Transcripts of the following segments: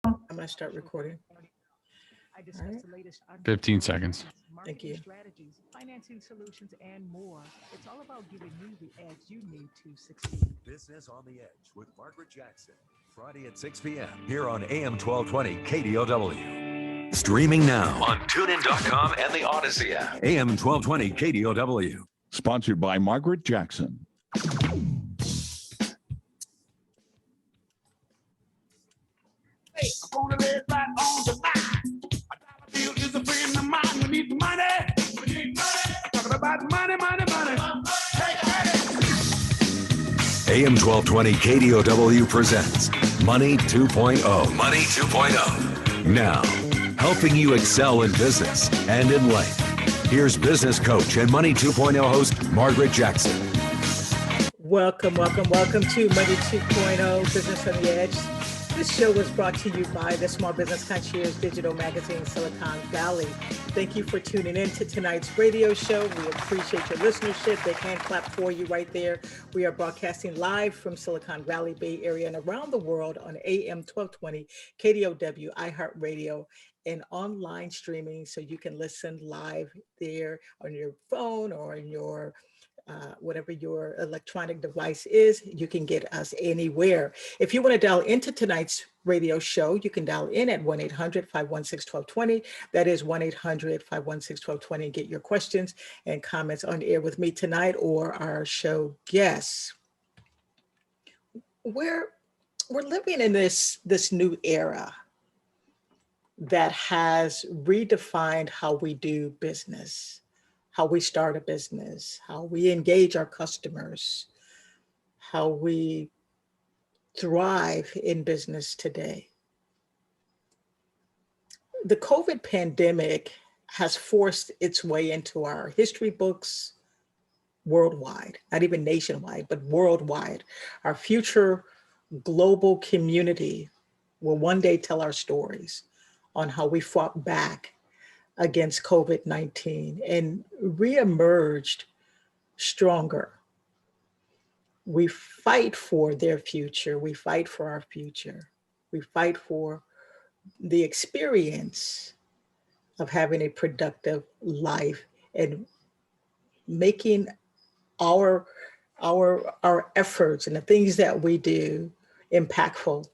I'm going to start recording. All right. 15 seconds. Thank you. Strategies, financing solutions, and more. It's all about giving you the edge you need to succeed. Business on the Edge with Margaret Jackson. Friday at 6 p.m. here on AM1220 KDOW. Streaming now on TuneIn.com and the Odyssey app. AM1220 KDOW. Sponsored by Margaret Jackson. Hey, I'm gonna lay it right on the line. A dollar bill is a friend of mine. We need the money. We need money. Talking about money, money, money. AM1220 KDOW presents Money 2.0. Money 2.0. Now, helping you excel in business and in life. Here's business coach and Money 2.0 host, Margaret Jackson. Welcome to Money 2.0 Business on the Edge. This show was brought to you by the Small Business Concierge digital magazine, Silicon Valley. Thank you for tuning in to tonight's radio show. We appreciate your listenership. They can clap for you right there. We are broadcasting live from Silicon Valley, Bay Area, and around the world on AM1220 KDOW, iHeartRadio, and online streaming, so you can listen live there on your phone or in your whatever your electronic device is. You can get us anywhere. If you want to dial into tonight's radio show, you can dial in at 1-800-516-1220. That is 1-800-516-1220, and get your questions and comments on air with me tonight or our show guests. We're living in this new era that has redefined how we do business, how we start a business, how we engage our customers, how we thrive in business today. The COVID pandemic has forced its way into our history books worldwide, not even nationwide, but worldwide. Our future global community will one day tell our stories on how we fought back against COVID-19 and reemerged stronger. We fight for their future. We fight for our future. We fight for the experience of having a productive life and making our efforts and the things that we do impactful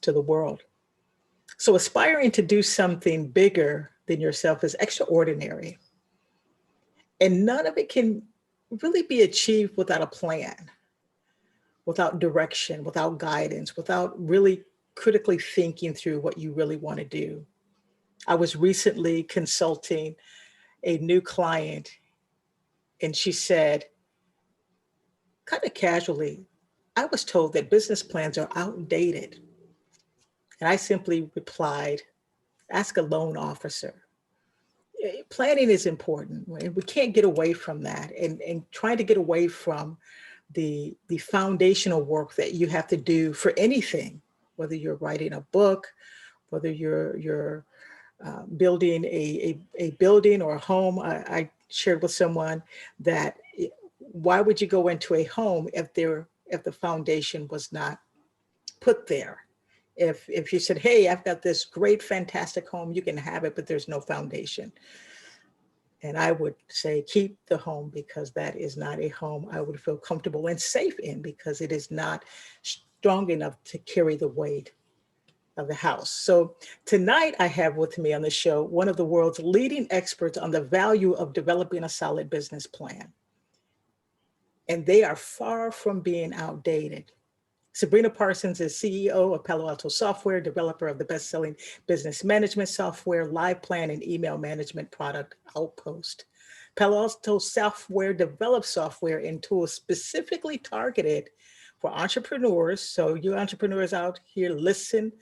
to the world. So aspiring to do something bigger than yourself is extraordinary. And none of it can really be achieved without a plan, without direction, without guidance, without really critically thinking through what you really want to do. I was recently consulting a new client, and she said, kind of casually, I was told that business plans are outdated. And I simply replied, ask a loan officer. Planning is important. We can't get away from that, and trying to get away from the foundational work that you have to do for anything, whether you're writing a book, whether you're building a building or a home. I shared with someone that why would you go into a home if the foundation was not put there? If you said, hey, I've got this great, fantastic home, you can have it, but there's no foundation. And I would say, keep the home, because that is not a home I would feel comfortable and safe in, because it is not strong enough to carry the weight of the house. So tonight I have with me on the show one of the world's leading experts on the value of developing a solid business plan. And they are far from being outdated. Sabrina Parsons is CEO of Palo Alto Software, developer of the best-selling business management software, live plan, and email management product, Outpost. Palo Alto Software develops software and tools specifically targeted for entrepreneurs. So you entrepreneurs out here, listen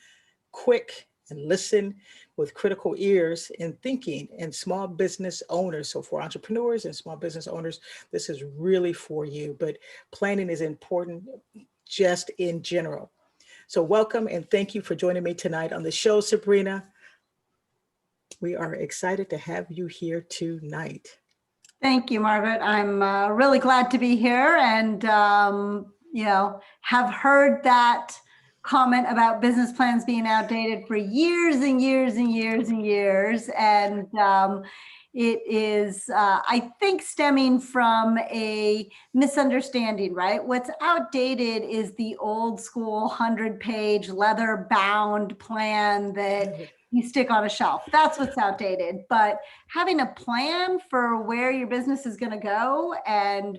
quick and listen with critical ears and thinking, and small business owners. So for entrepreneurs and small business owners, this is really for you, but planning is important just in general. So welcome and thank you for joining me tonight on the show, Sabrina. We are excited to have you here tonight. Thank you, Margaret. I'm really glad to be here, and have heard that comment about business plans being outdated for years and years and years and years. And it is, I think, stemming from a misunderstanding, right? What's outdated is the old school 100-page leather bound plan that you stick on a shelf. That's what's outdated. But having a plan for where your business is going to go and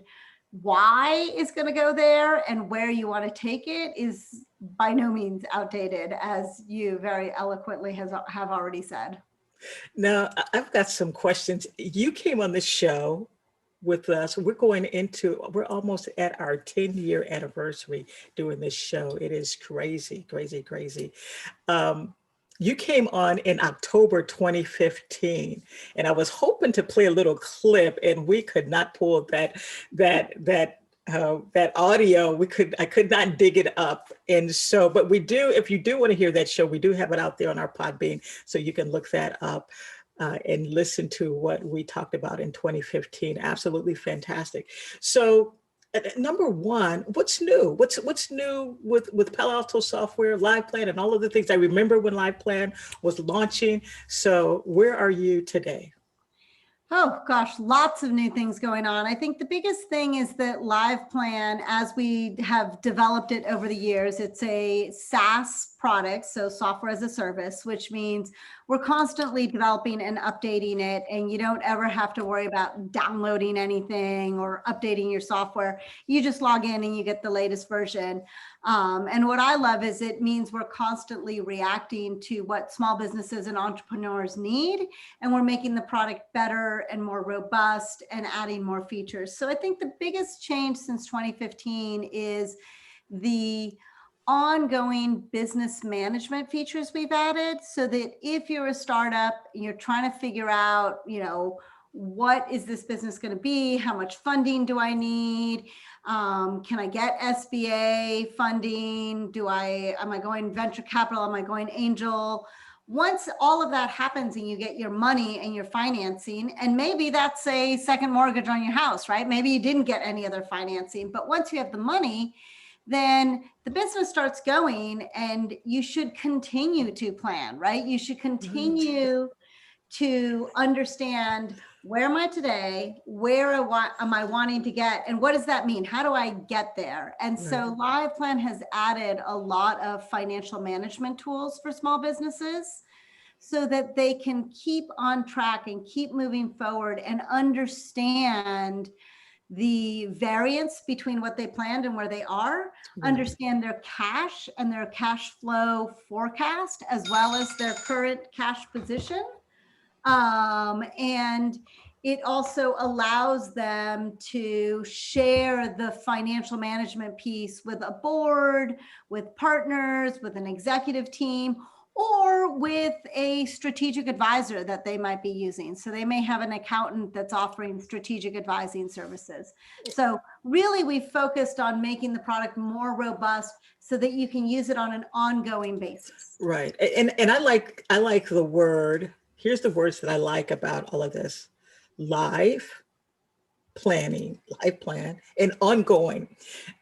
why it's going to go there and where you want to take it is by no means outdated, as you very eloquently have already said. Now, I've got some questions. You came on this show with us. We're almost at our 10-year anniversary doing this show. It is crazy, crazy, crazy. You came on in October 2015, and I was hoping to play a little clip, and we could not pull that audio. I could not dig it up. And so, but we do, if you do want to hear that show, we do have it out there on our Podbean, so you can look that up and listen to what we talked about in 2015. Absolutely fantastic. So number one, what's new? What's new with Palo Alto software, LivePlan, and all of the things? I remember when LivePlan was launching. So where are you today? Oh gosh, lots of new things going on. I think the biggest thing is that LivePlan, as we have developed it over the years, it's a SaaS product, so software as a service, which means we're constantly developing and updating it, and you don't ever have to worry about downloading anything or updating your software. You just log in and you get the latest version. And what I love is it means we're constantly reacting to what small businesses and entrepreneurs need, and we're making the product better and more robust and adding more features. So I think the biggest change since 2015 is the ongoing business management features we've added, so that if you're a startup, you're trying to figure out, what is this business going to be? How much funding do I need? Can I get SBA funding? Am I going venture capital? Am I going angel? Once all of that happens and you get your money and your financing, and maybe that's a second mortgage on your house, right? Maybe you didn't get any other financing, but once you have the money, then the business starts going, and you should continue to plan, right? You should continue to understand, where am I today? Where am I wanting to get? And what does that mean? How do I get there? And so LivePlan has added a lot of financial management tools for small businesses, so that they can keep on track and keep moving forward and understand the variance between what they planned and where they are, understand their cash and their cash flow forecast, as well as their current cash position. And it also allows them to share the financial management piece with a board, with partners, with an executive team, or with a strategic advisor that they might be using. So they may have an accountant that's offering strategic advising services. So really, we focused on making the product more robust so that you can use it on an ongoing basis. Right. And I like the word, here's the words that I like about all of this: live planning, live plan, and ongoing,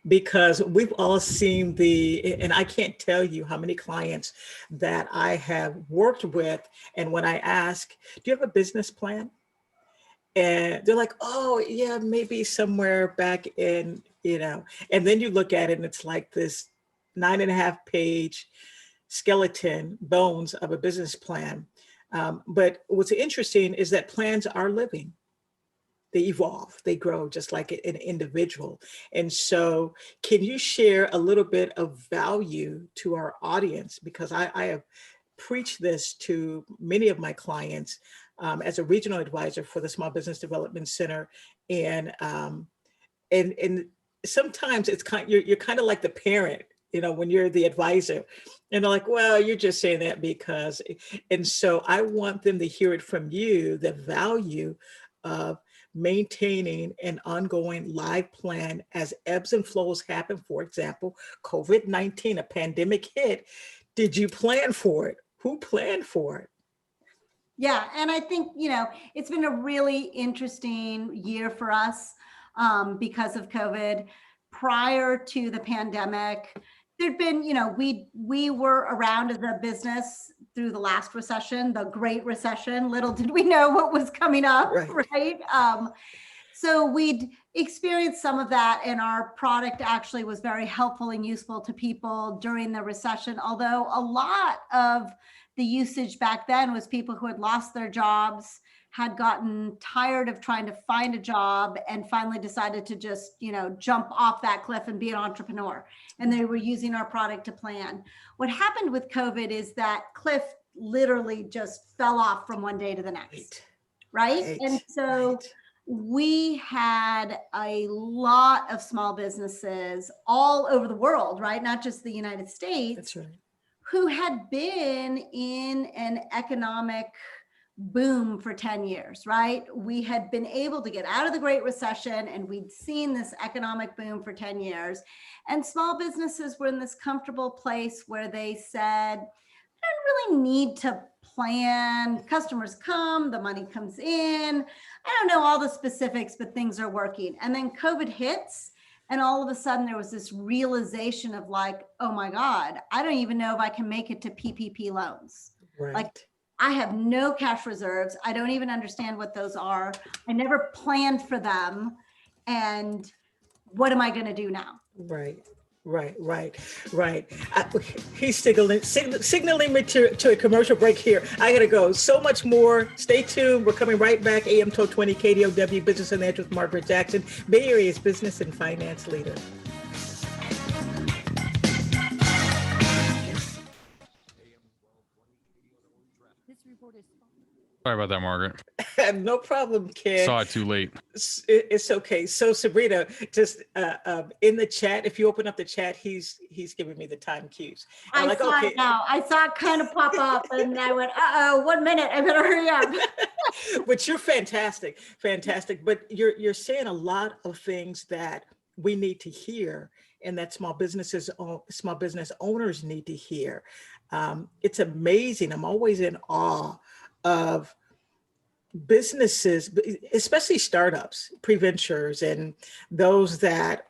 because we've all seen and I can't tell you how many clients that I have worked with, and when I ask, do you have a business plan? And they're like, oh yeah, maybe somewhere back in, and then you look at it and it's like this 9.5-page skeleton bones of a business plan. But what's interesting is that plans are living. They evolve, they grow just like an individual. And so can you share a little bit of value to our audience? Because I have preached this to many of my clients as a regional advisor for the Small Business Development Center. And sometimes it's you're kind of like the parent, when you're the advisor, and they're like, well, you're just saying that because, and so I want them to hear it from you, the value of maintaining an ongoing live plan as ebbs and flows happen. For example, COVID-19, a pandemic hit. Did you plan for it? Who planned for it? Yeah, and I think, it's been a really interesting year for us because of COVID. Prior to the pandemic, there'd been, you know, we were around as a business through the last recession, the Great Recession. Little did we know what was coming up, right? So we'd experienced some of that, and our product actually was very helpful and useful to people during the recession. Although a lot of the usage back then was people who had lost their jobs, had gotten tired of trying to find a job, and finally decided to just, you know, jump off that cliff and be an entrepreneur. And they were using our product to plan. What happened with COVID is that cliff literally just fell off from one day to the next, right? And so we had a lot of small businesses all over the world, right? Not just the United States, who had been in an economic boom for 10 years, right? We had been able to get out of the Great Recession, and we'd seen this economic boom for 10 years. And small businesses were in this comfortable place where they said, I don't really need to plan. Customers come, the money comes in. I don't know all the specifics, but things are working. And then COVID hits, and all of a sudden there was this realization of like, oh my God, I don't even know if I can make it to PPP loans. Like, I have no cash reserves. I don't even understand what those are. I never planned for them. And what am I going to do now? He's signaling me to a commercial break here. I got to go. So much more. Stay tuned. We're coming right back. AM1220 KDOW, Business and Edge with Margaret Jackson, Bay Area's business and finance leader. Sorry about that, Margaret. No problem, Ken. Saw it too late. It's okay. So Sabrina, just in the chat, if you open up the chat, he's giving me the time cues. I like, saw okay. it now. I saw it kind of pop up, and I went, uh-oh, 1 minute. I better hurry up. But you're fantastic. But you're saying a lot of things that we need to hear, and that small business owners need to hear. It's amazing. I'm always in awe of businesses, especially startups, pre-ventures, and those that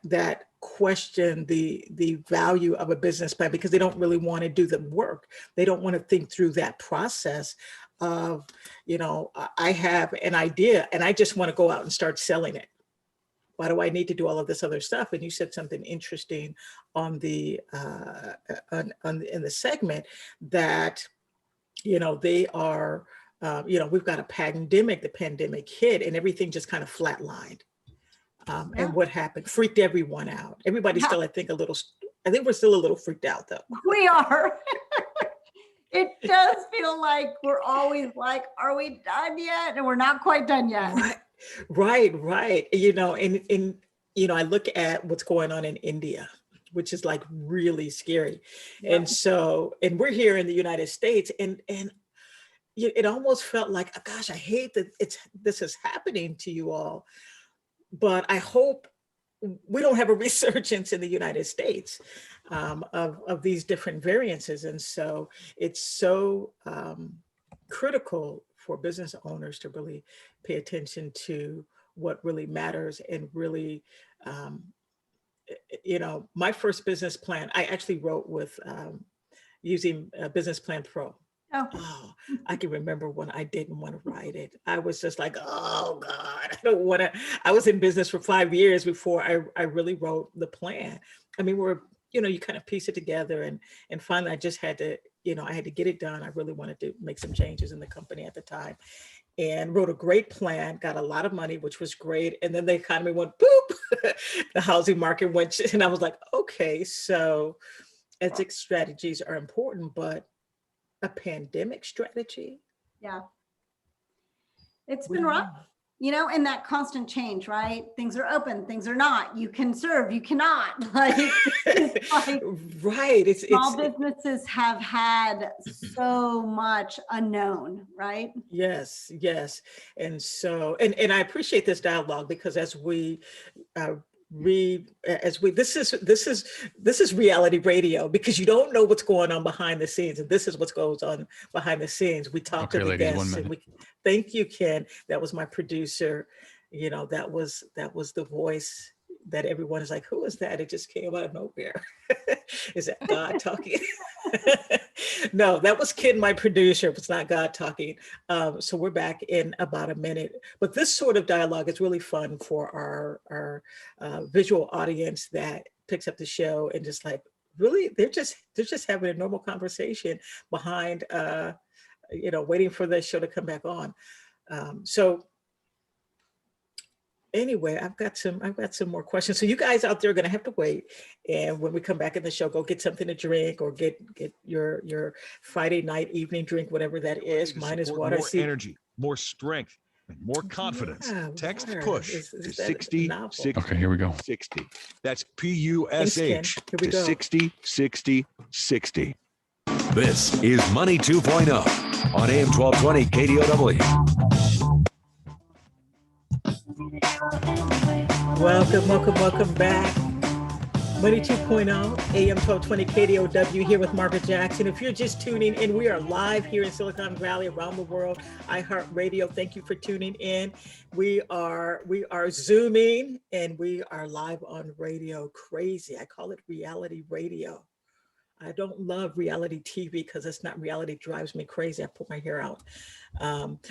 question the value of a business plan because they don't really want to do the work. They don't want to think through that process of, you know, I have an idea and I just want to go out and start selling it. Why do I need to do all of this other stuff? And you said something interesting on the in the segment that, you know, they are, you know, we've got a pandemic, the pandemic hit and everything just kind of flatlined. And what happened? Freaked everyone out. Everybody's still, I think we're still a little freaked out though. We are. It does feel like we're always like, are we done yet? And we're not quite done yet. Right. You know, and you know, I look at what's going on in India, which is like really scary. Yeah. And so, and we're here in the United States, and it almost felt like, oh, gosh, I hate that this is happening to you all, but I hope we don't have a resurgence in the United States of these different variances. And so it's so critical for business owners to really pay attention to what really matters and really, you know, my first business plan, I actually wrote with using Business Plan Pro. Oh, I can remember when I didn't want to write it. I was just like, oh God, I don't want to. I was in business for 5 years before I really wrote the plan. I mean, you know, you kind of piece it together and finally I just had to, you know, I had to get it done. I really wanted to make some changes in the company at the time and wrote a great plan, got a lot of money, which was great. And then the economy went boop, the housing market went, and I was like, okay, so exit strategies are important, but a pandemic strategy? Yeah. It's been rough, you know, and that constant change, right? Things are open, things are not. You can serve, you cannot. Like, right. Small businesses have had so much unknown, right? Yes. And so, and I appreciate this dialogue because as we this is reality radio because you don't know what's going on behind the scenes, and this is what goes on behind the scenes. We talk to the guests, and thank you, Ken. That was my producer. You know, that was the voice, that everyone is like, who is that? It just came out of nowhere. Is that God talking? No, that was Kid, my producer. It's not God talking. So we're back in about a minute. But this sort of dialogue is really fun for our visual audience that picks up the show and just like, really, they're just having a normal conversation behind, waiting for the show to come back on. So anyway, I've got some more questions. So you guys out there are going to have to wait, and when we come back in the show, go get something to drink or get your Friday night evening drink, whatever that is. Mine is water. More energy, more strength, and more confidence. Yeah, Text water. push Is to that 60 novel? 60. Okay, here we go. 60. That's Thanks, Ken. PUSH Here we to go. 60 60 60. This is Money 2.0 on AM 1220 KDOW. Welcome back. Money 2.0, AM 1220 KDOW here with Margaret Jackson. If you're just tuning in, we are live here in Silicon Valley, around the world, iHeartRadio. Thank you for tuning in. We are Zooming and we are live on radio. Crazy. I call it reality radio. I don't love reality TV because it's not reality. It drives me crazy. I pull my hair out.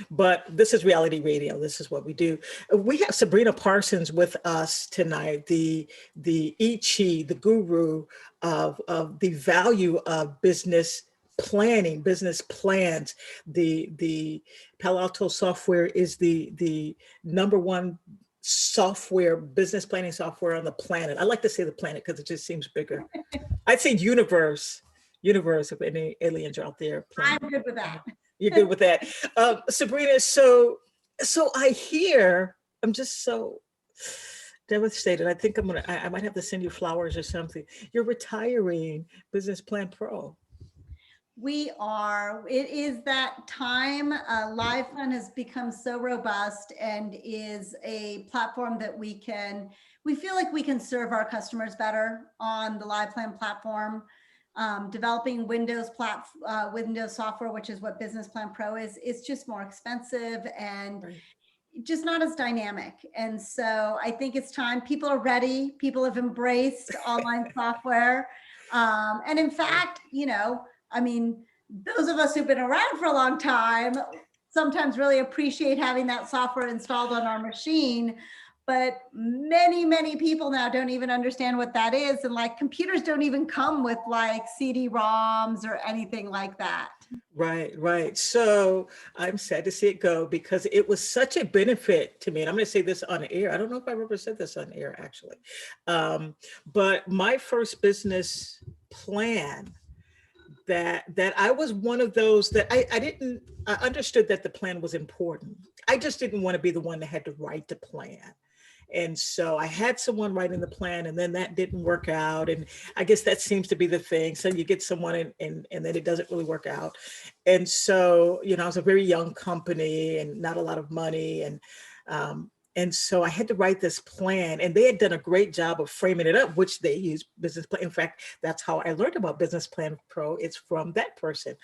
But this is reality radio. This is what we do. We have Sabrina Parsons with us tonight, the Ichi, the guru of the value of business planning, business plans. The Palo Alto software is the number one software, business planning software on the planet. I like to say the planet because it just seems bigger. I'd say universe, if any aliens are out there. I'm good with that. You're good with that. Sabrina, so I hear, I'm just so devastated. I think I might have to send you flowers or something. You're retiring Business Plan Pro. We are. It is that time. Live Plan has become so robust and is a platform that we feel like we can serve our customers better on the Live Plan platform. Developing Windows software, which is what Business Plan Pro is, it's just more expensive and just not as dynamic. And so I think it's time. People are ready. People have embraced online software. And in fact, those of us who've been around for a long time sometimes really appreciate having that software installed on our machine. But many people now don't even understand what that is. And like computers don't even come with like CD-ROMs or anything like that. Right. So I'm sad to see it go because it was such a benefit to me. And I'm going to say this on air. I don't know if I've ever said this on air, actually. But my first business plan that I was one of those that I understood that the plan was important. I just didn't want to be the one that had to write the plan. And so I had someone writing the plan and then that didn't work out. And I guess that seems to be the thing. So you get someone and then it doesn't really work out. And so, I was a very young company and not a lot of money. And so I had to write this plan and they had done a great job of framing it up, which they use Business Plan. In fact, that's how I learned about Business Plan Pro. It's from that person.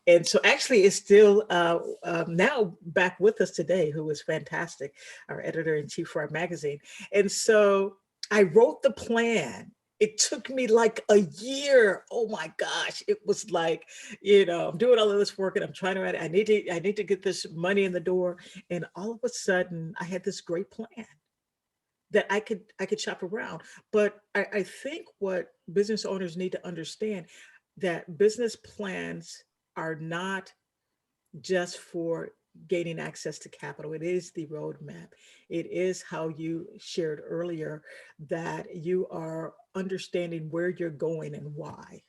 And so actually it's still now back with us today, who is fantastic, our editor-in-chief for our magazine. And so I wrote the plan. It took me like a year. Oh my gosh. It was like, I'm doing all of this work and I'm trying to write it. I need to get this money in the door. And all of a sudden I had this great plan that I could shop around. But I think what business owners need to understand that business plans are not just for gaining access to capital. It is the roadmap. It is how you shared earlier that you are understanding where you're going and why.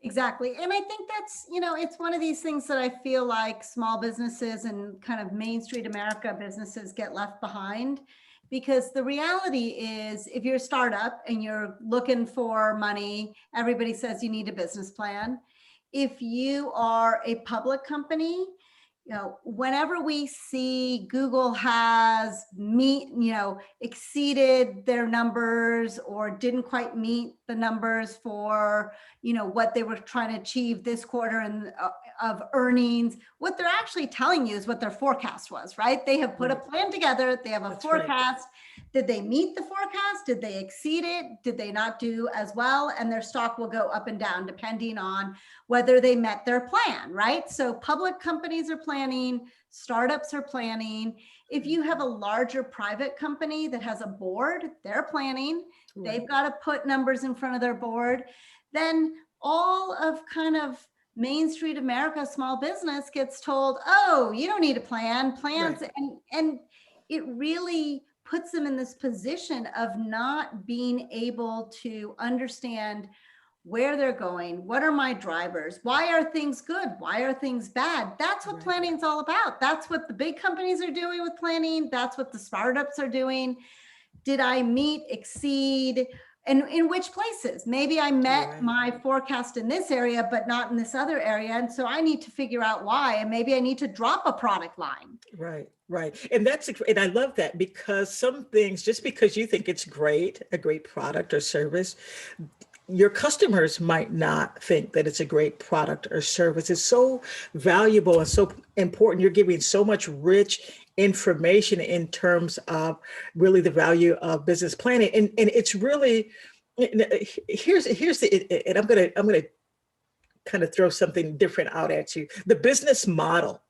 Exactly. And I think that's, it's one of these things that I feel like small businesses and kind of Main Street America businesses get left behind. Because the reality is, if you're a startup and you're looking for money, everybody says you need a business plan. If you are a public company, whenever we see Google has exceeded their numbers or didn't quite meet the numbers for, what they were trying to achieve this quarter and of earnings. What they're actually telling you is what their forecast was, right? They have put a plan together. They have a That's right. forecast. Did they meet the forecast? Did they exceed it? Did they not do as well? And their stock will go up and down depending on whether they met their plan, right? So public companies are planning, startups are planning. If you have a larger private company that has a board, they're planning. They've got to put numbers in front of their board. Then all of kind of Main Street America small business gets told, oh, you don't need a plan, plans. Right. And it really puts them in this position of not being able to understand where they're going. What are my drivers? Why are things good? Why are things bad? That's what planning is all about. That's what the big companies are doing with planning. That's what the startups are doing. Did I meet, exceed, and in which places? Maybe I met my forecast in this area, but not in this other area. And so I need to figure out why, and maybe I need to drop a product line. Right. And and I love that, because some things, just because you think it's great, a great product or service, your customers might not think that it's a great product or service. It's so valuable and so important. You're giving so much rich information in terms of really the value of business planning. And it's really, here's the, and I'm gonna kind of throw something different out at you, the business model.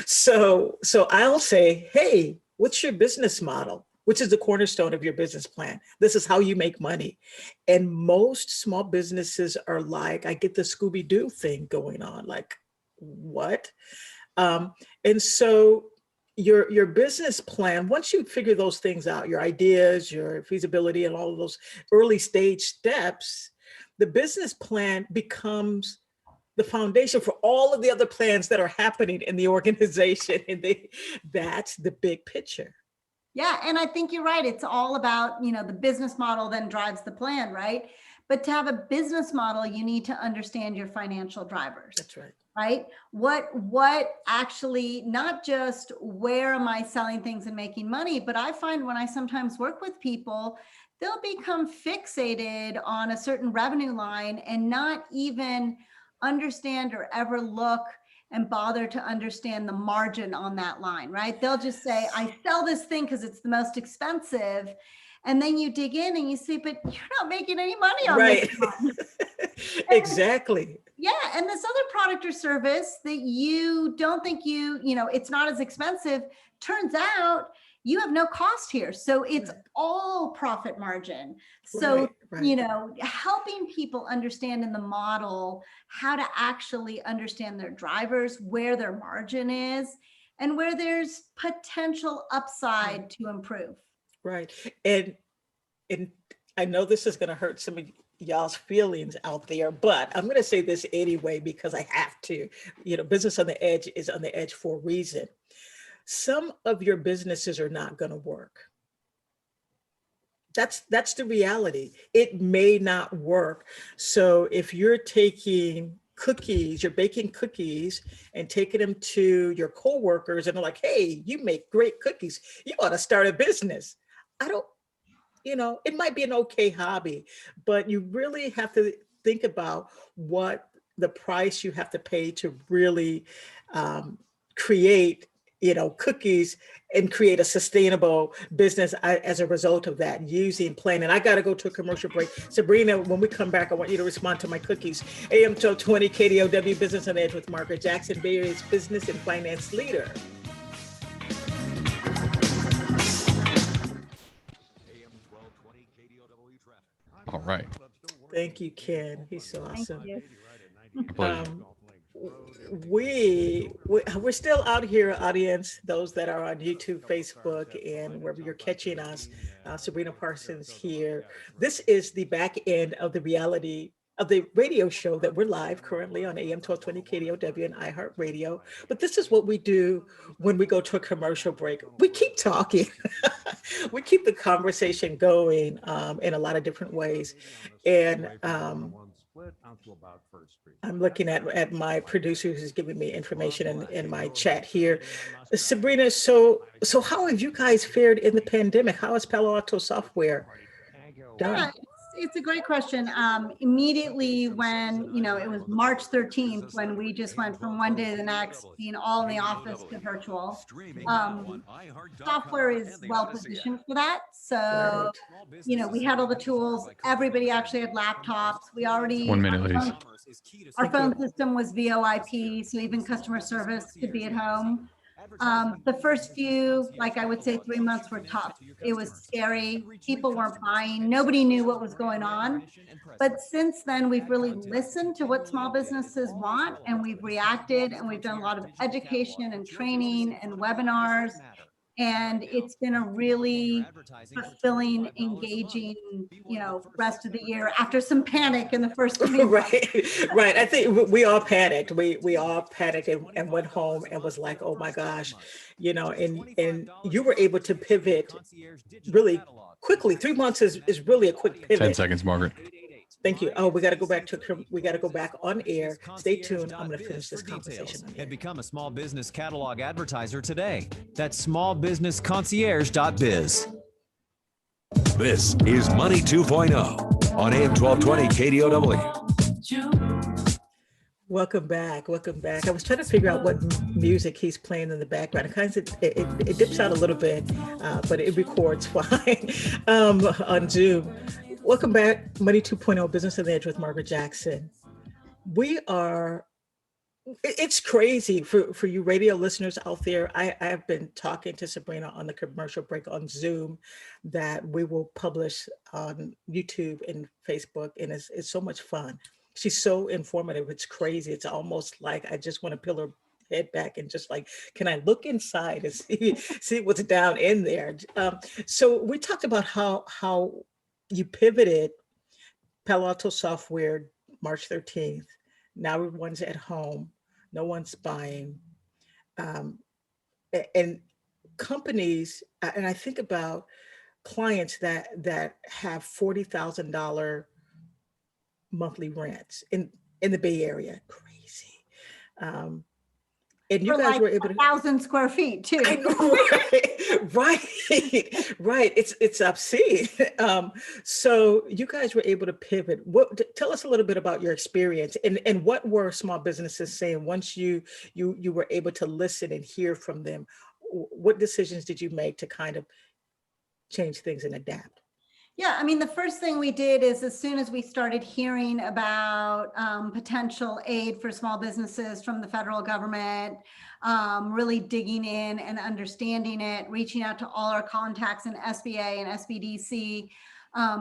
So I'll say, hey, what's your business model? Which is the cornerstone of your business plan. This is how you make money. And most small businesses are like, I get the Scooby-Doo thing going on. Like, what? And so your business plan, once you figure those things out, your ideas, your feasibility, and all of those early stage steps, the business plan becomes the foundation for all of the other plans that are happening in the organization. And that's the big picture. Yeah, and I think you're right. It's all about, the business model then drives the plan, right? But to have a business model, you need to understand your financial drivers. That's right. Right? What actually, not just where am I selling things and making money, but I find when I sometimes work with people, they'll become fixated on a certain revenue line and not even understand or ever look and bother to understand the margin on that line, right? They'll just say, I sell this thing because it's the most expensive. And then you dig in and you see, but you're not making any money on this one. Exactly. Yeah. And this other product or service that you don't think it's not as expensive, turns out you have no cost here. So it's all profit margin. So, helping people understand in the model how to actually understand their drivers, where their margin is, and where there's potential upside to improve. Right. And I know this is going to hurt some of y'all's feelings out there, but I'm going to say this anyway, because I have to. Business on the edge is on the edge for a reason. Some of your businesses are not going to work. That's the reality. It may not work. So if you're taking cookies, you're baking cookies and taking them to your coworkers and they're like, hey, you make great cookies, you ought to start a business. It might be an okay hobby, but you really have to think about what the price you have to pay to really create cookies and create a sustainable business as a result of that, using planning. I got to go to a commercial break. Sabrina, when we come back, I want you to respond to my cookies. AM1220 KDOW Business on the Edge with Margaret Jackson, Bay Area's business and finance leader. All right. Thank you, Ken. He's so awesome. Thank you. We're still out here, audience, those that are on YouTube, Facebook, and wherever you're catching us. Sabrina Parsons here. This is the back end of the reality of the radio show that we're live currently on AM1220 KDOW and iHeartRadio. But this is what we do when we go to a commercial break. We keep talking. We keep the conversation going in a lot of different ways. And I'm looking at my producer who's giving me information in my chat here. Sabrina, so how have you guys fared in the pandemic? How is Palo Alto software done? Yeah, it's a great question. Immediately when, it was March 13th, when we just went from one day to the next, being all in the office to virtual, software is well positioned for that. So, we had all the tools. Everybody actually had laptops. We already, 1 minute, ladies. our phone system was VoIP, so even customer service could be at home. The first few, like I would say 3 months were tough. It was scary. People weren't buying. Nobody knew what was going on. But since then, we've really listened to what small businesses want, and we've reacted, and we've done a lot of education and training and webinars. And it's been a really fulfilling, engaging, rest of the year after some panic in the first few months. Right. I think we all panicked. We all panicked and went home and was like, oh my gosh, and you were able to pivot really quickly. 3 months is really a quick pivot. 10 seconds, Margaret. Thank you. Oh, we got to go back on air. Stay tuned. I'm going to finish this conversation. And become a small business catalog advertiser today. That's smallbusinessconcierge.biz. This is Money 2.0 on AM1220 KDOW. Welcome back. I was trying to figure out what music he's playing in the background. It dips out a little bit, but it records fine on Zoom. Welcome back, Money 2.0 Business on the Edge with Margaret Jackson. It's crazy for you radio listeners out there. I have been talking to Sabrina on the commercial break on Zoom that we will publish on YouTube and Facebook, and it's so much fun. She's so informative. It's crazy. It's almost like I just want to peel her head back and just like, can I look inside and see what's down in there? So we talked about how you pivoted Palo Alto software March 13th. Now everyone's at home. No one's buying. And companies, and I think about clients that have $40,000 monthly rents in the Bay Area. Crazy. And you guys were able to 1,000 square feet too. I know, right. It's obscene. So you guys were able to pivot. Tell us a little bit about your experience and what were small businesses saying once you were able to listen and hear from them? What decisions did you make to kind of change things and adapt? Yeah, I mean, the first thing we did is as soon as we started hearing about potential aid for small businesses from the federal government, really digging in and understanding it, reaching out to all our contacts in SBA and SBDC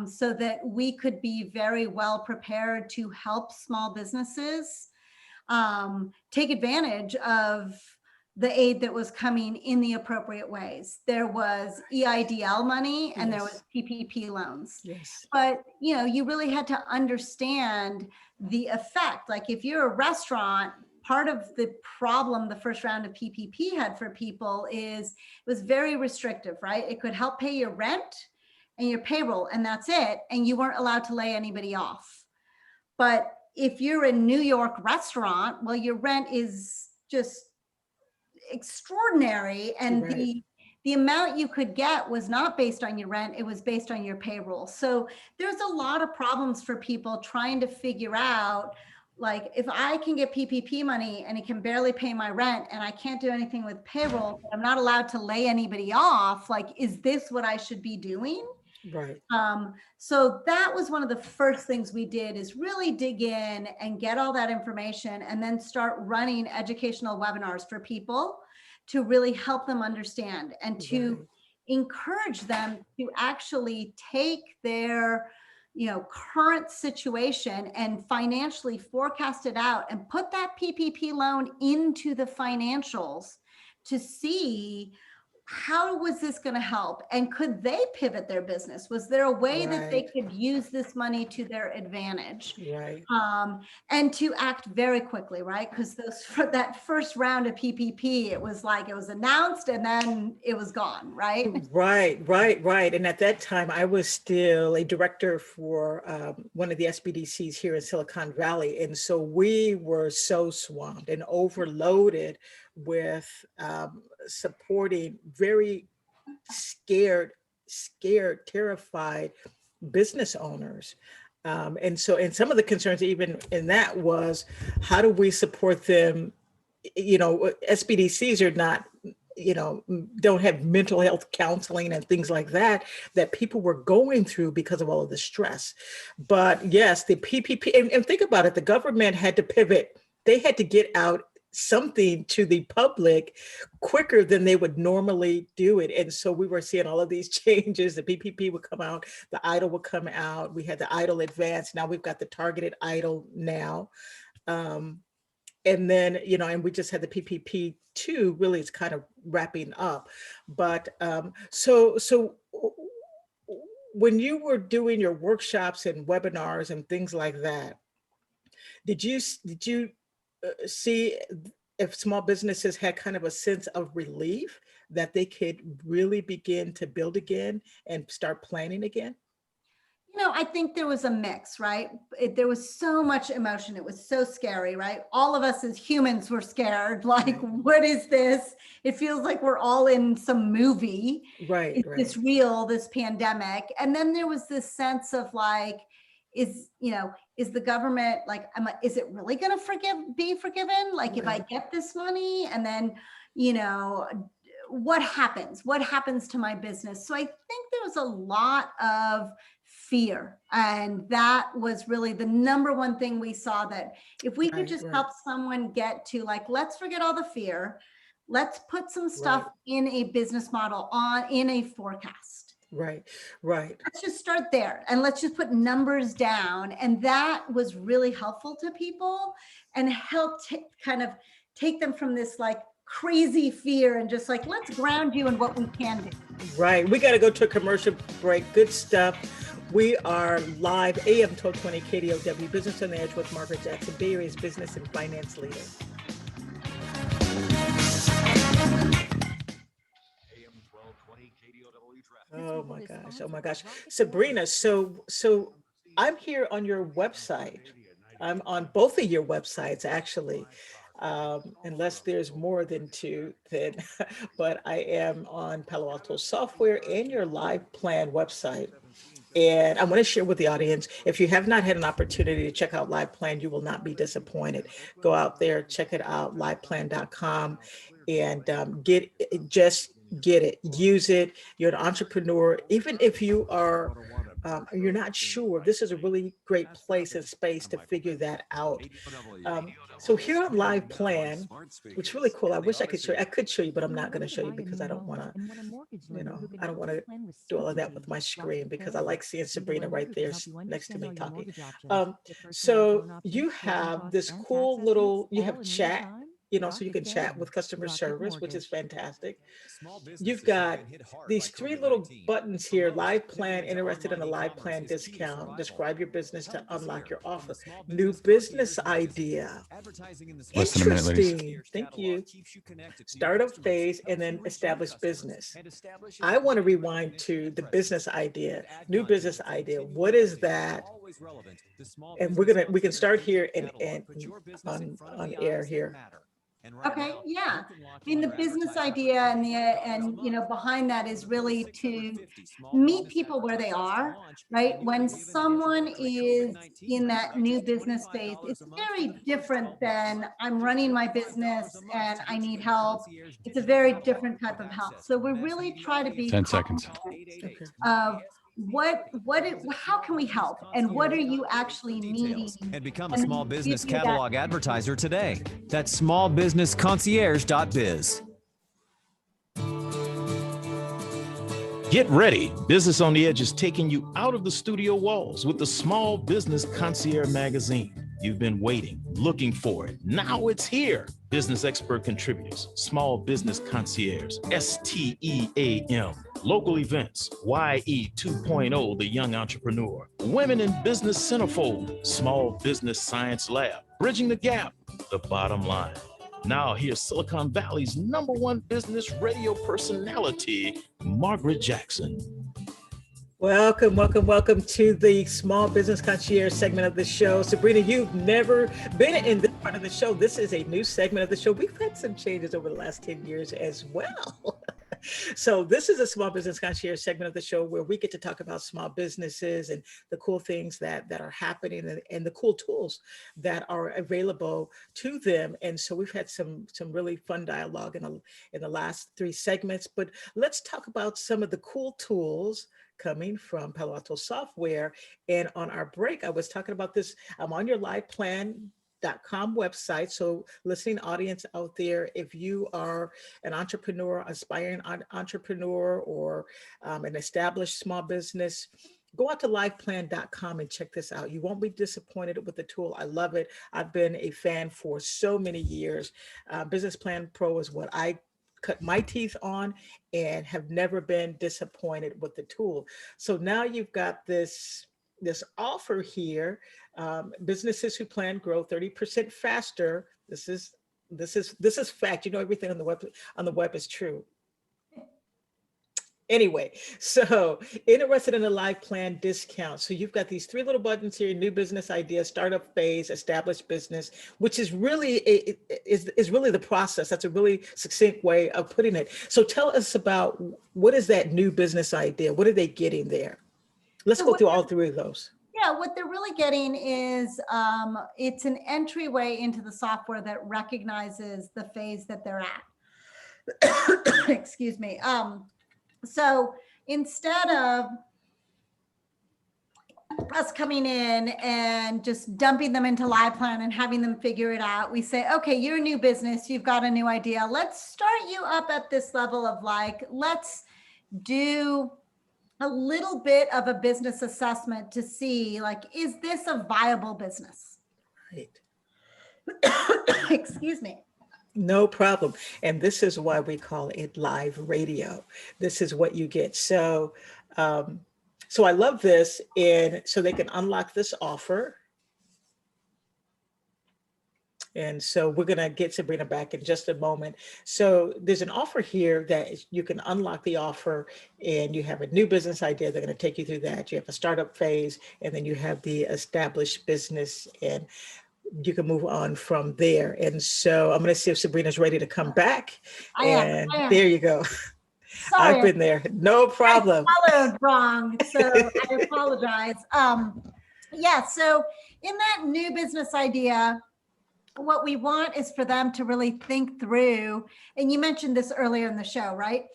so that we could be very well prepared to help small businesses take advantage of the aid that was coming in the appropriate ways. There was EIDL money and there was PPP loans. Yes. But, you really had to understand the effect. Like if you're a restaurant, part of the problem the first round of PPP had for people is it was very restrictive, right? It could help pay your rent and your payroll, and that's it. And you weren't allowed to lay anybody off. But if you're a New York restaurant, well, your rent is just extraordinary, and right. the amount you could get was not based on your rent, it was based on your payroll. So there's a lot of problems for people trying to figure out, like, if I can get PPP money and it can barely pay my rent and I can't do anything with payroll, I'm not allowed to lay anybody off, like, is this what I should be doing? Right. So that was one of the first things we did, is really dig in and get all that information and then start running educational webinars for people to really help them understand and to encourage them to actually take their current situation and financially forecast it out and put that PPP loan into the financials to see how was this going to help, and could they pivot their business? Was there a way that they could use this money to their advantage? Right. And to act very quickly, right? Because that first round of PPP, it was announced and then it was gone, right? Right. And at that time, I was still a director for one of the SBDCs here in Silicon Valley. And so we were so swamped and overloaded with supporting very scared, terrified business owners. And some of the concerns even in that was, how do we support them? SBDCs are not, don't have mental health counseling and things like that people were going through because of all of the stress. But yes, the PPP, and think about it, the government had to pivot. They had to get out something to the public quicker than they would normally do it. And so we were seeing all of these changes. The PPP would come out, the EIDL would come out. We had the EIDL Advanced. Now we've got the targeted EIDL now. And then, and we just had the PPP 2, really it's kind of wrapping up. But so when you were doing your workshops and webinars and things like that, did you see if small businesses had kind of a sense of relief that they could really begin to build again and start planning again? I think there was a mix, right? There was so much emotion. It was so scary, right? All of us as humans were scared. Like, what is this? It feels like we're all in some movie. Right. Is this real, this pandemic? And then there was this sense of like, is the government like, is it really going to be forgiven? Like, if I get this money and then, what happens to my business? So I think there was a lot of fear. And that was really the number one thing we saw, that if we could just help someone get to like, let's forget all the fear. Let's put some stuff in a business model in a forecast. Right. Let's just start there and let's just put numbers down. And that was really helpful to people and helped kind of take them from this like crazy fear and just like, let's ground you in what we can do. Right. We got to go to a commercial break. Good stuff. We are live, AM1220 KDOW, Business on the Edge with Margaret Jackson, Bay Area's business and finance leader. Oh my gosh. Sabrina, so I'm here on your website. I'm on both of your websites, actually. Unless there's more than two, then, but I am on Palo Alto Software and your Live Plan website. And I want to share with the audience, if you have not had an opportunity to check out Live Plan, you will not be disappointed. Go out there, check it out, liveplan.com, and get it, use it. You're an entrepreneur. Even if you are, you're not sure, this is a really great place and space to figure that out. So here on Live Plan, which is really cool. I wish I could show you. I could show you, but I'm not going to show you because I don't want to, I don't want to do all of that with my screen because I like seeing Sabrina right there next to me talking. So you have this cool little, you have chat, so you can chat with customer service, which is fantastic. You've got these three little buttons here: Live Plan, interested in a Live Plan discount, describe your business to unlock your offer, new business idea. Less than a minute, ladies. Interesting. Thank you. Startup phase, and then establish business. I want to rewind to the business idea, new business idea. What is that? And we can start here and on air here. Okay, yeah. I mean, the business idea and behind that is really to meet people where they are, right? When someone is in that new business phase, it's very different than I'm running my business and I need help. It's a very different type of help. So we really try to be 10 seconds. Of how can we help and what are you actually needing? And become a small business catalog advertiser today. That's smallbusinessconcierge.biz. Get ready. Business on the Edge is taking you out of the studio walls with the Small Business Concierge magazine. You've been waiting, looking for it. Now it's here. Business expert contributors, Small Business Concierge, STEAM, local events, YE 2.0, the young entrepreneur, Women in Business Centerfold, Small Business Science Lab, Bridging the Gap, the bottom line. Now here's Silicon Valley's #1 business radio personality, Margaret Jackson. Welcome to the Small Business Concierge segment of the show. Sabrina, you've never been in this part of the show. This is a new segment of the show. We've had some changes over the last 10 years as well. So this is a Small Business Concierge segment of the show where we get to talk about small businesses and the cool things that are happening, and the cool tools that are available to them. And so we've had some really fun dialogue in the last 3 segments, but let's talk about some of the cool tools coming from Palo Alto Software. And on our break, I was talking about this. I'm on your liveplan.com website. So listening audience out there, if you are an entrepreneur, aspiring entrepreneur, or an established small business, go out to liveplan.com and check this out. You won't be disappointed with the tool. I love it. I've been a fan for so many years. Business Plan Pro is what I cut my teeth on and have never been disappointed with the tool. So now you've got this offer here. Businesses who plan grow 30% faster. This is fact. You know, everything on the web is true. Anyway, so interested in a live plan discount. So you've got these 3 little buttons here: new business idea, startup phase, established business, which is really is really the process. That's a really succinct way of putting it. So tell us about, what is that new business idea? What are they getting there? Let's go through all 3 of those. Yeah, what they're really getting is it's an entryway into the software that recognizes the phase that they're at. Excuse me. So instead of us coming in and just dumping them into live plan and having them figure it out, we say, okay, you're a new business, you've got a new idea. Let's start you up at this level of like, let's do a little bit of a business assessment to see, like, is this a viable business? Right. Excuse me. No problem. And this is why we call it live radio. This is what you get. So, so I love this. And so they can unlock this offer. And so we're going to get Sabrina back in just a moment. So there's an offer here that you can unlock the offer, and you have a new business idea. They're going to take you through that. You have a startup phase, and then you have the established business, and you can move on from there. And so I'm going to see if Sabrina's ready to come back. I am. There you go. Sorry, I've been there. No problem. I followed wrong, so I apologize. Yeah, so in that new business idea, what we want is for them to really think through, and you mentioned this earlier in the show, right?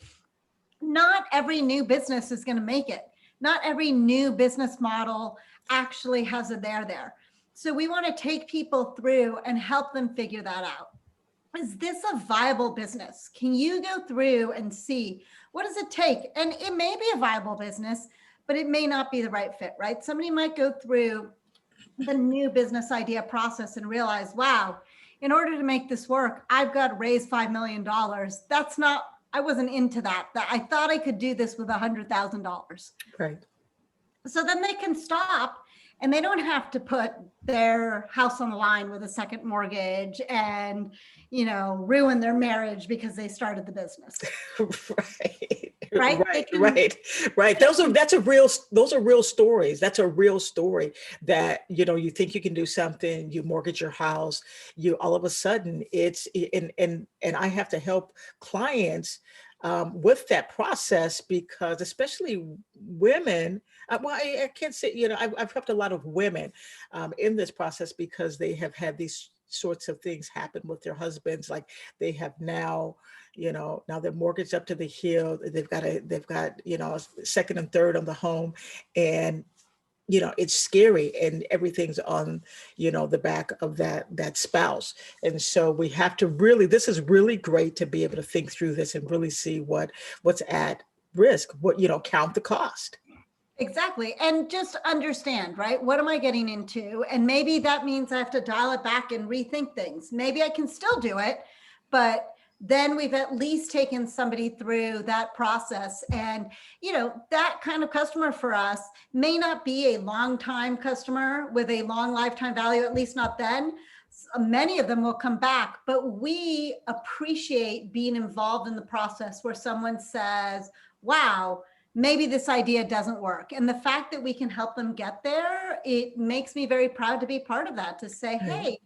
Not every new business is going to make it. Not every new business model actually has a there. So we want to take people through and help them figure that out. Is this a viable business? Can you go through and see, what does it take? And it may be a viable business, but it may not be the right fit, right? Somebody might go through the new business idea process and realize, wow, in order to make this work, I've got to raise $5 million. That's not, I wasn't into that. I thought I could do this with $100,000. Right. So then they can stop, and they don't have to put their house on the line with a second mortgage and, you know, ruin their marriage because they started the business. Right. Those are real stories. That's a real story that, you know, you think you can do something, you mortgage your house, you all of a sudden and I have to help clients with that process, because especially women, well, I can't say, you know, I've helped a lot of women in this process because they have had these sorts of things happen with their husbands. Like they have now, you know, now they're mortgaged up to the hill. They've got, you know, second and third on the home, and, you know, it's scary, and everything's on, you know, the back of that spouse. And so we have to really, this is really great to be able to think through this and really see what's at risk, what, you know, count the cost. Exactly. And just understand, right? What am I getting into? And maybe that means I have to dial it back and rethink things. Maybe I can still do it, but then we've at least taken somebody through that process. And, you know, that kind of customer for us may not be a long-time customer with a long lifetime value, at least not then. Many of them will come back, but we appreciate being involved in the process where someone says, wow, maybe this idea doesn't work. And the fact that we can help them get there, it makes me very proud to be part of that, to say, hey,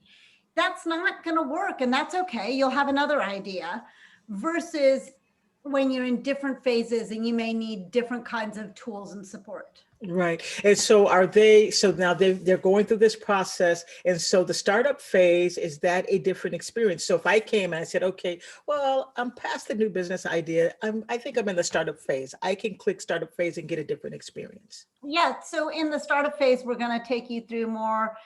that's not going to work, and that's okay. You'll have another idea, versus when you're in different phases and you may need different kinds of tools and support. Right. And so are they, so now they're going through this process. And so the startup phase, is that a different experience? So if I came and I said, okay, well, I'm past the new business idea. I think I'm in the startup phase. I can click startup phase and get a different experience. Yeah. So in the startup phase, we're going to take you through more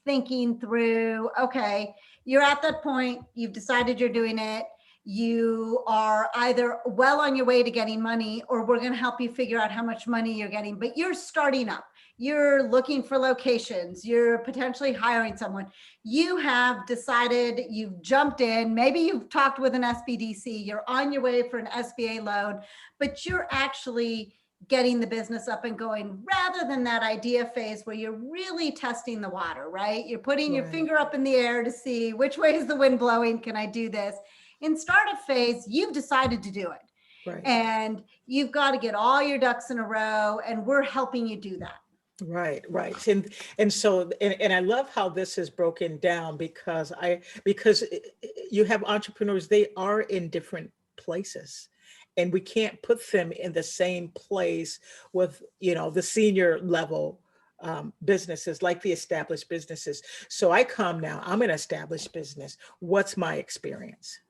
thinking through, okay, you're at that point, you've decided you're doing it. You are either well on your way to getting money, or we're going to help you figure out how much money you're getting, but you're starting up. You're looking for locations. You're potentially hiring someone. You have decided, you've jumped in, maybe you've talked with an SBDC, you're on your way for an SBA loan, but you're actually getting the business up and going, rather than that idea phase where you're really testing the water, right? You're putting your finger up in the air to see which way is the wind blowing. Can I do this? In startup phase, you've decided to do it. Right. And you've got to get all your ducks in a row, and we're helping you do that. Right, right. And so, and I love how this is broken down, because you have entrepreneurs, they are in different places, and we can't put them in the same place with, the senior level businesses, like the established businesses. So I come now, I'm an established business. What's my experience?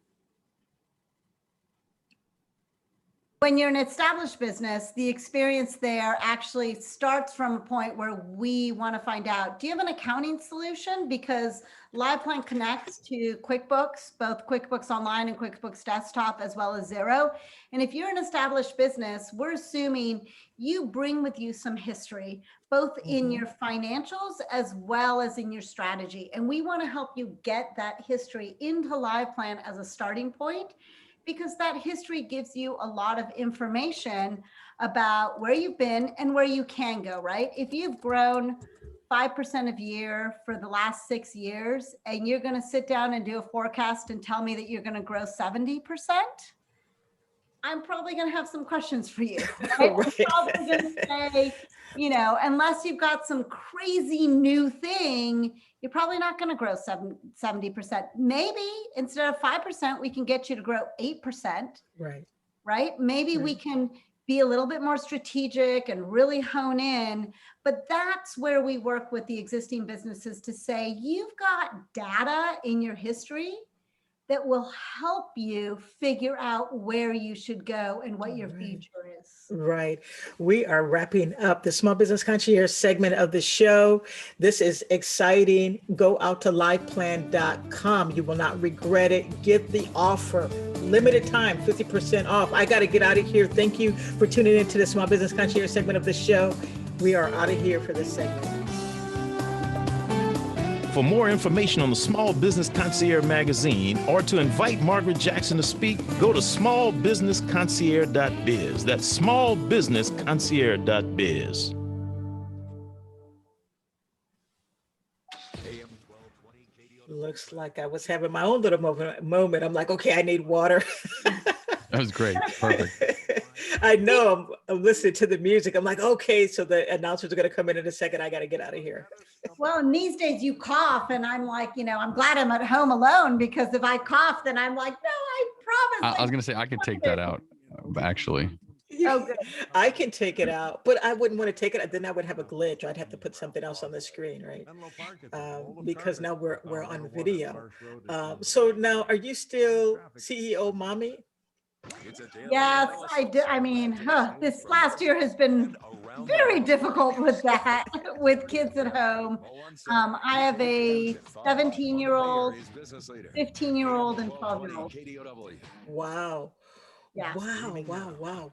When you're an established business, the experience there actually starts from a point where we want to find out, do you have an accounting solution? Because LivePlan connects to QuickBooks, both QuickBooks Online and QuickBooks Desktop, as well as Xero. And if you're an established business, we're assuming you bring with you some history, both in your financials as well as in your strategy. And we want to help you get that history into LivePlan as a starting point, because that history gives you a lot of information about where you've been and where you can go, right? If you've grown 5% a year for the last 6 years, and you're going to sit down and do a forecast and tell me that you're going to grow 70%, I'm probably going to have some questions for you. Right? Right. I'm probably going to say, unless you've got some crazy new thing, you're probably not going to grow 70%. Maybe instead of 5%, we can get you to grow 8%. Right. Right? Maybe we can be a little bit more strategic and really hone in. But that's where we work with the existing businesses to say, you've got data in your history that will help you figure out where you should go and what your future is. Right. We are wrapping up the Small Business Concierge segment of the show. This is exciting. Go out to liveplan.com. You will not regret it. Get the offer. Limited time, 50% off. I got to get out of here. Thank you for tuning into the Small Business Concierge segment of the show. We are out of here for this segment. For more information on the Small Business Concierge magazine, or to invite Margaret Jackson to speak, go to smallbusinessconcierge.biz. That's smallbusinessconcierge.biz. Looks like I was having my own little moment. I'm like, okay, I need water. That was great. Perfect. I know, I'm listening to the music. I'm like, okay, so the announcers are going to come in a second. I got to get out of here. Well, in these days you cough, and I'm like, I'm glad I'm at home alone, because if I cough, then I'm like, no, I promise. I was going to say, I could take that out, actually. Oh, good. I can take it out, but I wouldn't want to take it out. Then I would have a glitch. I'd have to put something else on the screen, right? Because now we're on video. So now, are you still CEO Mommy? Yes, I do. I mean, this last year has been very difficult with that, with kids at home. I have a 17-year-old, 15-year-old, and 12-year-old. Wow. Yeah. Wow.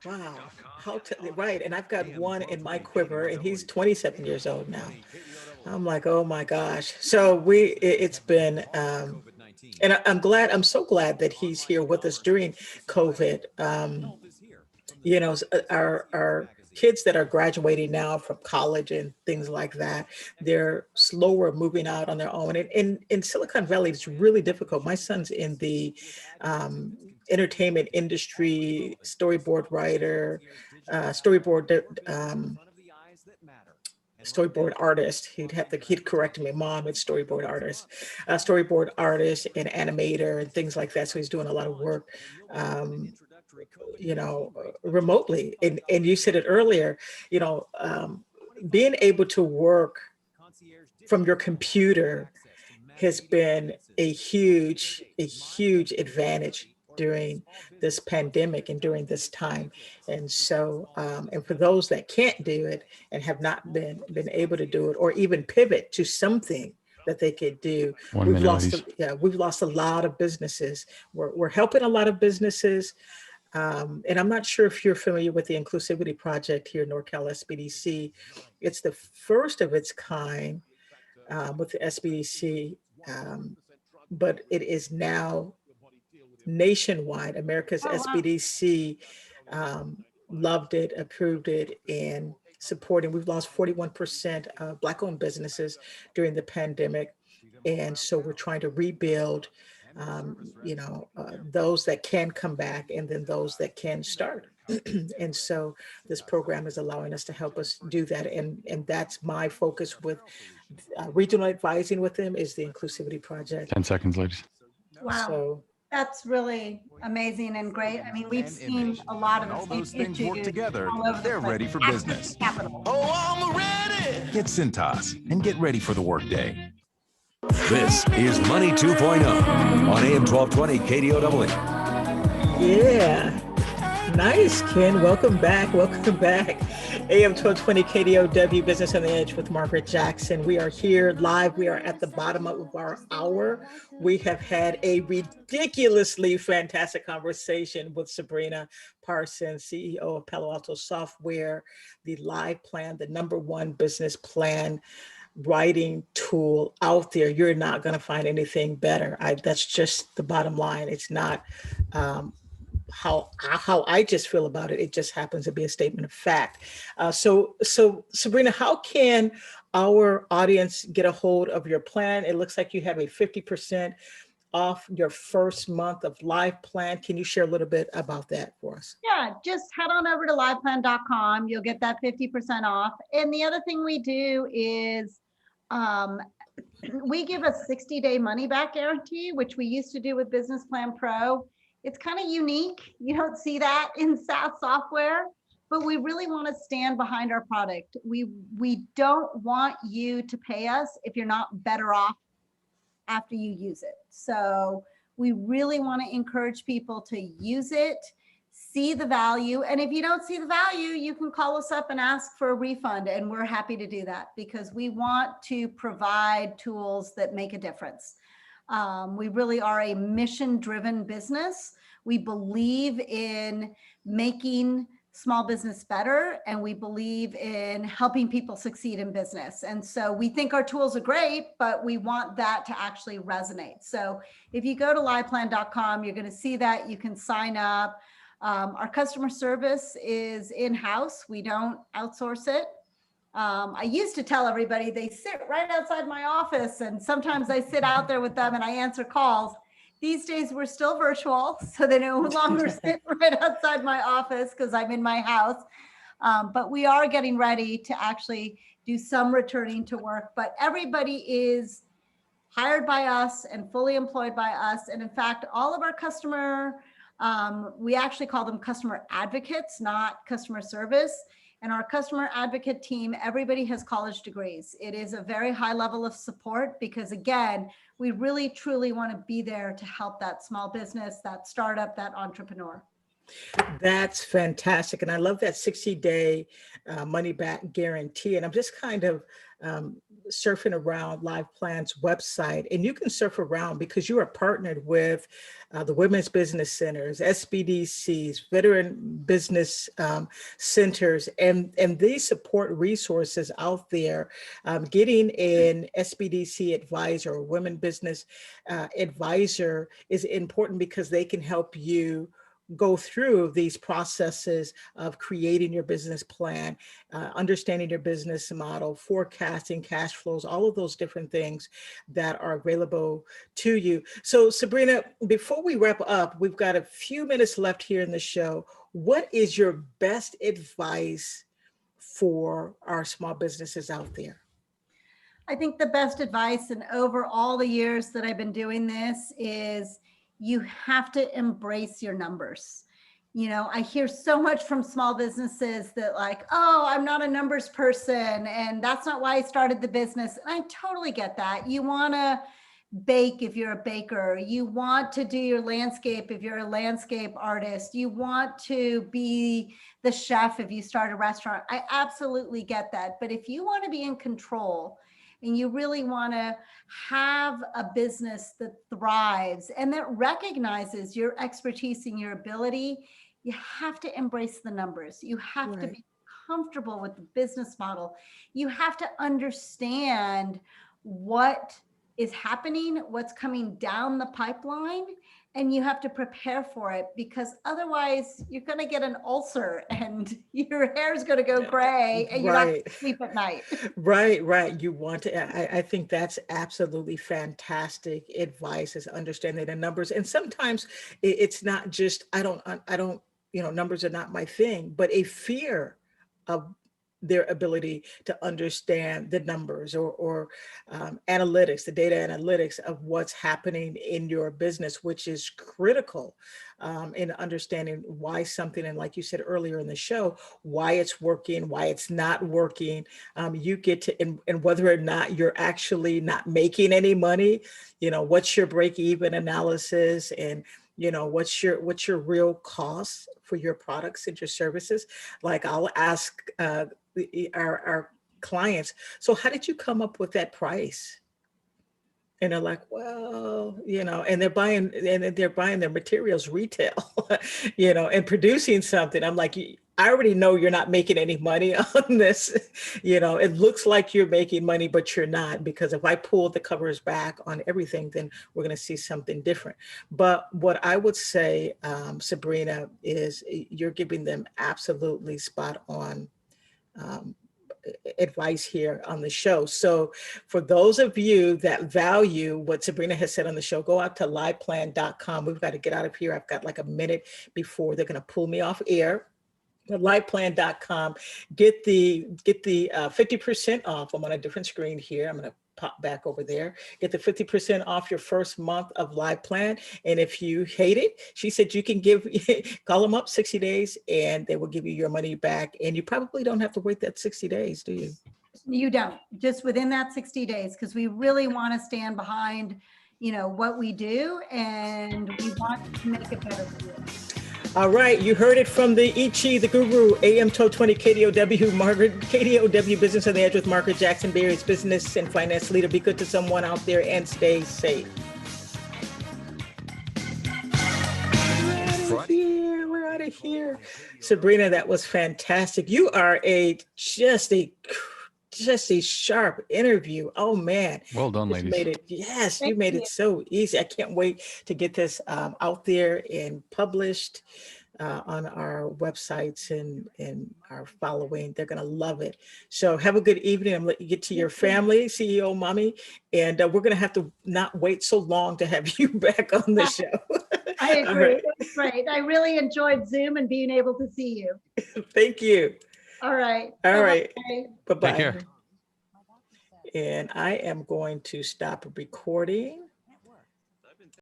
Right. And I've got one in my quiver, and he's 27 years old now. I'm like, oh my gosh. So it's been, and I'm so glad that he's here with us during COVID. Our kids that are graduating now from college and things like that, they're slower moving out on their own. And in Silicon Valley, it's really difficult. My son's in the entertainment industry, storyboard writer, storyboard artist. He'd correct me, Mom, it's storyboard artist and animator and things like that. So he's doing a lot of work. remotely. And you said it earlier, being able to work from your computer has been a huge advantage during this pandemic and during this time. And so, and for those that can't do it and have not been able to do it, or even pivot to something that they could do, we've lost a lot of businesses. We're helping a lot of businesses. And I'm not sure if you're familiar with the Inclusivity Project here in NorCal SBDC. It's the first of its kind with the SBDC, but it is now nationwide. America's SBDC loved it, approved it, and supporting. We've lost 41% of Black-owned businesses during the pandemic. And so we're trying to rebuild, those that can come back and then those that can start. And so this program is allowing us to help us do that. And that's my focus with regional advising with them, is the Inclusivity Project. 10 seconds, ladies. Wow. So that's really amazing and great. I mean, we've seen a lot of All the those same things issues work together. all over the They're place. ready for Access business. to capital. Oh, I'm ready. Get Cintas and get ready for the workday. This is Money 2.0 on AM 1220 KDOW. yeah, nice, Ken. Welcome back. AM 1220 KDOW, Business on the Edge with Margaret Jackson. We are here live. We are at the bottom of our hour. We have had a ridiculously fantastic conversation with Sabrina Parsons, CEO of Palo Alto Software, the live plan, the #1 business plan writing tool out there. You're not going to find anything better. That's just the bottom line. It's not how I just feel about it. It just happens to be a statement of fact. So Sabrina, how can our audience get a hold of your plan? It looks like you have a 50% off your first month of live plan. Can you share a little bit about that for us? Yeah, just head on over to liveplan.com. You'll get that 50% off. And the other thing we do is we give a 60-day money back guarantee, which we used to do with Business Plan Pro. It's kind of unique. You don't see that in SaaS software, but we really want to stand behind our product. We don't want you to pay us if you're not better off after you use it. So we really want to encourage people to use it, see the value. And if you don't see the value, you can call us up and ask for a refund. And we're happy to do that because we want to provide tools that make a difference. We really are a mission-driven business. We believe in making small business better, and we believe in helping people succeed in business. And so we think our tools are great, but we want that to actually resonate. So if you go to liveplan.com, you're going to see that. You can sign up. Our customer service is in-house. We don't outsource it. I used to tell everybody they sit right outside my office, and sometimes I sit out there with them and I answer calls. These days we're still virtual, so they no longer sit right outside my office because I'm in my house. But we are getting ready to actually do some returning to work. But everybody is hired by us and fully employed by us. And in fact, all of our we actually call them customer advocates, not customer service. And our customer advocate team, everybody has college degrees. It is a very high level of support because, again, we really truly want to be there to help that small business, that startup, that entrepreneur. That's fantastic. And I love that 60-day money back guarantee. And I'm just kind of surfing around Live Plan's website, and you can surf around because you are partnered with the Women's Business Centers, SBDCs, Veteran Business Centers, and they support resources out there. Getting an SBDC advisor or Women Business advisor is important because they can help you go through these processes of creating your business plan, understanding your business model, forecasting cash flows, all of those different things that are available to you. So Sabrina, before we wrap up, we've got a few minutes left here in the show. What is your best advice for our small businesses out there? I think the best advice, and over all the years that I've been doing this, is you have to embrace your numbers. You know, I hear so much from small businesses that like, oh, I'm not a numbers person, and that's not why I started the business. And I totally get that. You want to bake if you're a baker. You want to do your landscape if you're a landscape artist. You want to be the chef if you start a restaurant. I absolutely get that. But if you want to be in control and you really want to have a business that thrives and that recognizes your expertise and your ability, you have to embrace the numbers. You have to be comfortable with the business model. You have to understand what is happening, what's coming down the pipeline, and you have to prepare for it, because otherwise you're going to get an ulcer and your hair is going to go gray and you're not going to sleep at night. Right. You want to, I think that's absolutely fantastic advice, is understanding the numbers. And sometimes it's not just, I don't, you know, numbers are not my thing, but a fear of their ability to understand the numbers or analytics, the data analytics of what's happening in your business, which is critical in understanding why something, and like you said earlier in the show, why it's working, why it's not working. You get to, and whether or not you're actually not making any money, you know, what's your break-even analysis, and you know, what's your real cost for your products and your services. Like I'll ask our clients, so how did you come up with that price? And they're like, well, you know, and they're buying their materials retail, you know, and producing something. I'm like, I already know you're not making any money on this. You know, it looks like you're making money, but you're not, because if I pull the covers back on everything, then we're going to see something different. But what I would say, Sabrina, is you're giving them absolutely spot on advice here on the show. So for those of you that value what Sabrina has said on the show, go out to liveplan.com. We've got to get out of here. I've got like a minute before they're going to pull me off air. Liveplan.com. Get the 50% off. I'm on a different screen here. I'm going to pop back over there. Get the 50% off your first month of Live Plan. And if you hate it, she said you can call them up 60 days and they will give you your money back. And you probably don't have to wait that 60 days, do you? You don't, just within that 60 days, because we really want to stand behind, you know, what we do, and we want to make it better for you. All right, you heard it from the Ichi, the guru, AM1220 KDOW, Margaret, KDOW Business on the Edge with Margaret Jackson Berry's business and finance leader. Be good to someone out there and stay safe. We're out of here. Sabrina, that was fantastic. You are just a sharp interview. Oh man. Well done, ladies. You made it so easy. I can't wait to get this out there and published on our websites and our following. They're going to love it. So have a good evening. I'm letting you get to your family, CEO Mommy. And we're going to have to not wait so long to have you back on the show. I agree. It was great. I really enjoyed Zoom and being able to see you. Thank you. All right. All right. Take care. And I am going to stop recording.